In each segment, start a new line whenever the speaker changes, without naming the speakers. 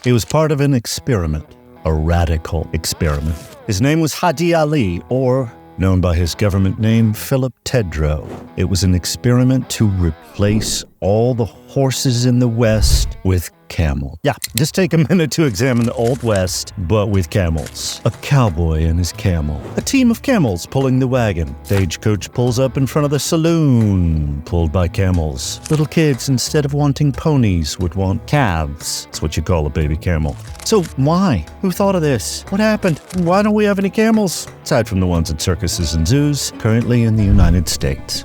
He was part of an experiment, a radical experiment. His name was Haji Ali, or known by his government name, Philip Tedrow. It was an experiment to replace all the horses in the West with camel. Yeah, just take a minute to examine the Old West, but with camels. A cowboy and his camel. A team of camels pulling the wagon. Stagecoach pulls up in front of the saloon, pulled by camels. Little kids, instead of wanting ponies, would want calves. That's what you call a baby camel. So why? Who thought of this? What happened? Why don't we have any camels? Aside from the ones at circuses and zoos, currently in the United States.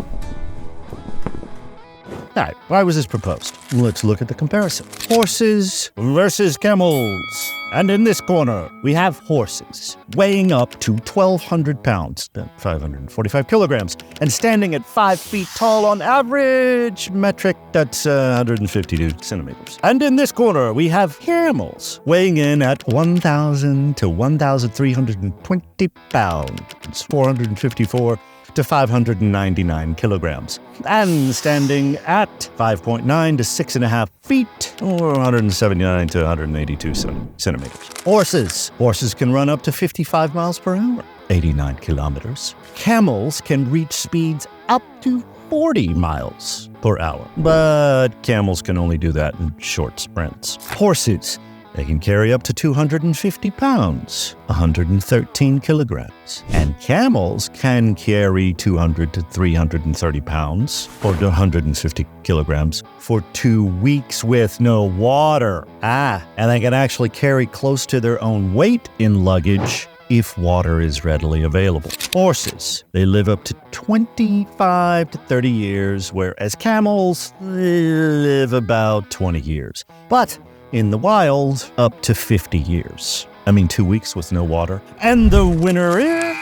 All right, why was this proposed? Let's look at the comparison. Horses versus camels. And in this corner, we have horses weighing up to 1,200 pounds, 545 kilograms, and standing at 5 feet tall on average metric, that's 152 centimeters. And in this corner, we have camels weighing in at 1,000 to 1,320 pounds, 454 to 599 kilograms, and standing at 5.9 to 6.5 feet, or 179 to 182 centimeters. Horses can run up to 55 miles per hour, 89 kilometers. Camels can reach speeds up to 40 miles per hour, but camels can only do that in short sprints. Horses, they can carry up to 250 pounds, 113 kilograms. And camels can carry 200 to 330 pounds, or 150 kilograms, for 2 weeks with no water. And they can actually carry close to their own weight in luggage if water is readily available. Horses, they live up to 25 to 30 years, whereas camels live about 20 years. But in the wild, up to 50 years. 2 weeks with no water. And the winner is...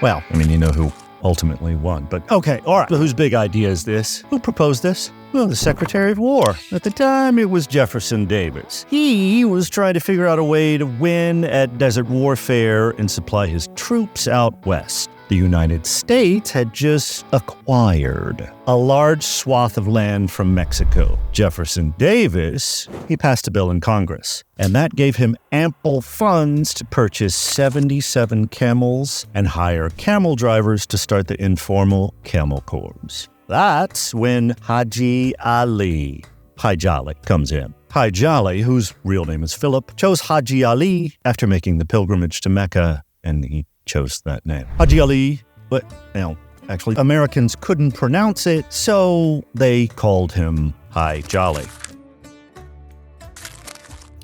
Well, you know who ultimately won. But okay, all right. So whose big idea is this? Who proposed this? Well, the Secretary of War. At the time, it was Jefferson Davis. He was trying to figure out a way to win at desert warfare and supply his troops out west. The United States had just acquired a large swath of land from Mexico. Jefferson Davis, he passed a bill in Congress, and that gave him ample funds to purchase 77 camels and hire camel drivers to start the informal camel corps. That's when Haji Ali comes in. Haji Ali, whose real name is Philip, chose Haji Ali after making the pilgrimage to Mecca, and he chose that name. Haji Ali, but actually Americans couldn't pronounce it, so they called him Haji Ali.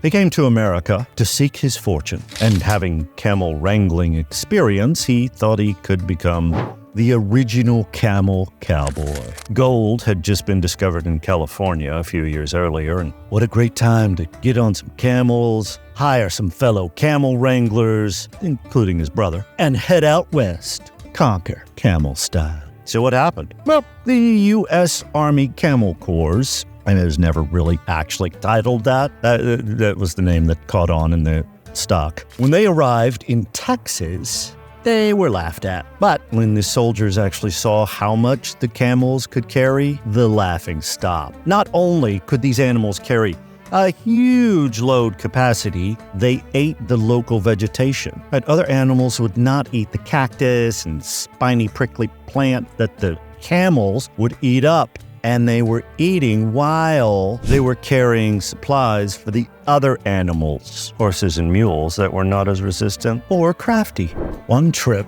He came to America to seek his fortune, and having camel wrangling experience, he thought he could become the original camel cowboy. Gold had just been discovered in California a few years earlier, and what a great time to get on some camels, hire some fellow camel wranglers, including his brother, and head out west, conquer camel style. So what happened? Well, the U.S. Army Camel Corps, and it was never really actually titled that. That was the name that caught on in the stock. When they arrived in Texas, they were laughed at. But when the soldiers actually saw how much the camels could carry, the laughing stopped. Not only could these animals carry a huge load capacity, they ate the local vegetation. But other animals would not eat the cactus and spiny prickly plant that the camels would eat up. And they were eating while they were carrying supplies for the other animals, horses and mules that were not as resistant or crafty. One trip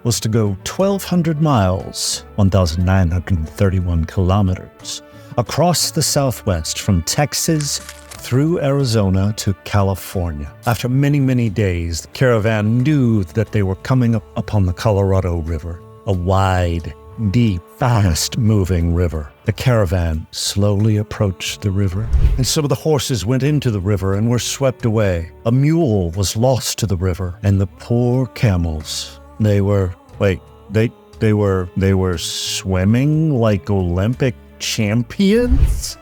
was to go 1,200 miles, 1,931 kilometers, across the Southwest from Texas through Arizona to California. After many, many days, the caravan knew that they were coming up upon the Colorado River, a wide, deep, fast-moving river. The caravan slowly approached the river, and some of the horses went into the river and were swept away. A mule was lost to the river, and the poor camels, they were swimming like Olympic champions?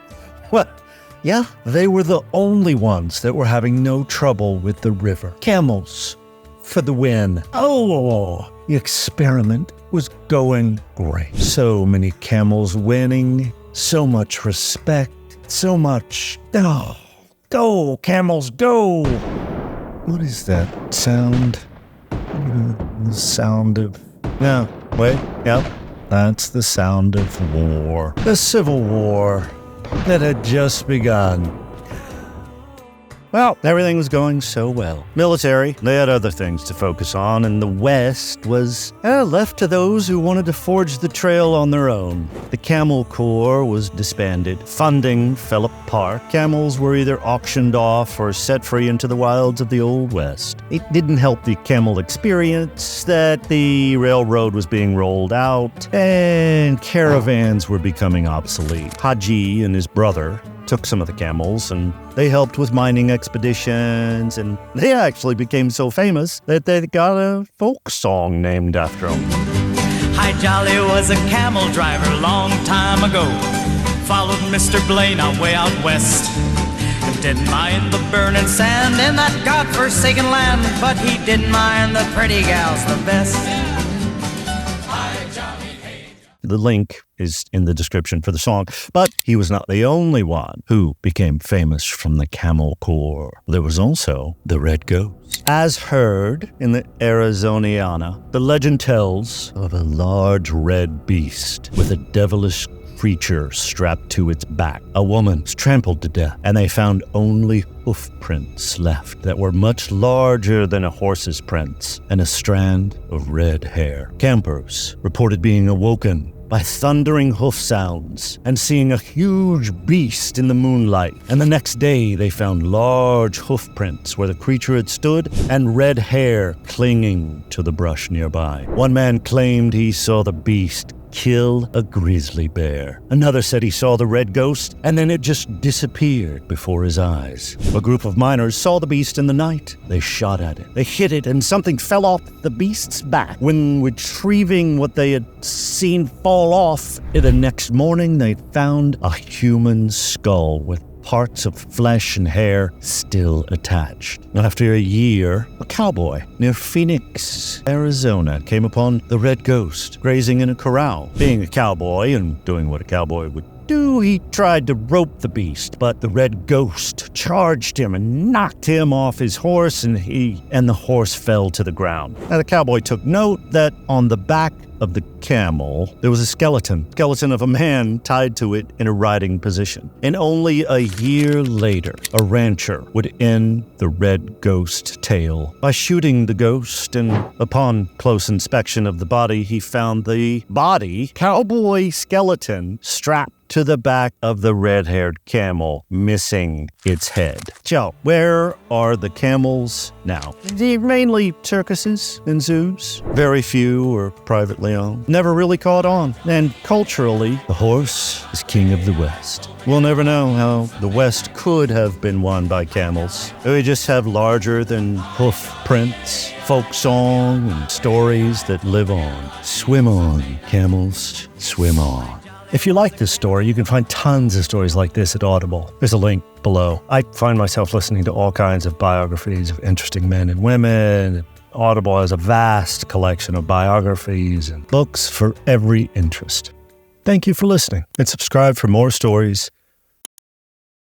What? Yeah, they were the only ones that were having no trouble with the river. Camels for the win. Oh, the experiment was going great. So many camels winning, so much respect, so much Go, camels, go! What is that sound? The sound of... No, wait, yep. That's the sound of war. The Civil War that had just begun. Well, everything was going so well. Military, they had other things to focus on, and the West was left to those who wanted to forge the trail on their own. The Camel Corps was disbanded. Funding fell apart. Camels were either auctioned off or set free into the wilds of the Old West. It didn't help the camel experience that the railroad was being rolled out, and caravans were becoming obsolete. Haji and his brother took some of the camels, and they helped with mining expeditions, and they actually became so famous that they got a folk song named after them.
Hi Jolly was a camel driver long time ago. Followed Mr. Blaine on way out west. Didn't mind the burning sand in that godforsaken land, but he didn't mind the pretty gals the best.
The link is in the description for the song, but he was not the only one who became famous from the Camel Corps. There was also the Red Ghost. As heard in the Arizoniana, the legend tells of a large red beast with a devilish creature strapped to its back. A woman was trampled to death, and they found only hoof prints left that were much larger than a horse's prints and a strand of red hair. Campers reported being awoken by thundering hoof sounds and seeing a huge beast in the moonlight. And the next day, they found large hoof prints where the creature had stood and red hair clinging to the brush nearby. One man claimed he saw the beast kill a grizzly bear. Another said he saw the red ghost, and then it just disappeared before his eyes. A group of miners saw the beast in the night. They shot at it. They hit it, and something fell off the beast's back. When retrieving what they had seen fall off, the next morning they found a human skull with parts of flesh and hair still attached. After a year, a cowboy near Phoenix, Arizona, came upon the Red Ghost grazing in a corral. Being a cowboy and doing what a cowboy would do, he tried to rope the beast, but the Red Ghost charged him and knocked him off his horse, and the horse fell to the ground. Now, the cowboy took note that on the back of the camel, there was a skeleton of a man tied to it in a riding position. And only a year later, a rancher would end the Red Ghost tale by shooting the ghost, and upon close inspection of the body, he found the cowboy skeleton strapped to the back of the red-haired camel, missing its head. Joe, where are the camels now? They're mainly circuses and zoos. Very few are privately owned. Never really caught on. And culturally, the horse is king of the West. We'll never know how the West could have been won by camels. We just have larger than hoof prints, folk song, and stories that live on. Swim on, camels, swim on. If you like this story, you can find tons of stories like this at Audible. There's a link below. I find myself listening to all kinds of biographies of interesting men and women. Audible has a vast collection of biographies and books for every interest. Thank you for listening, and subscribe for more stories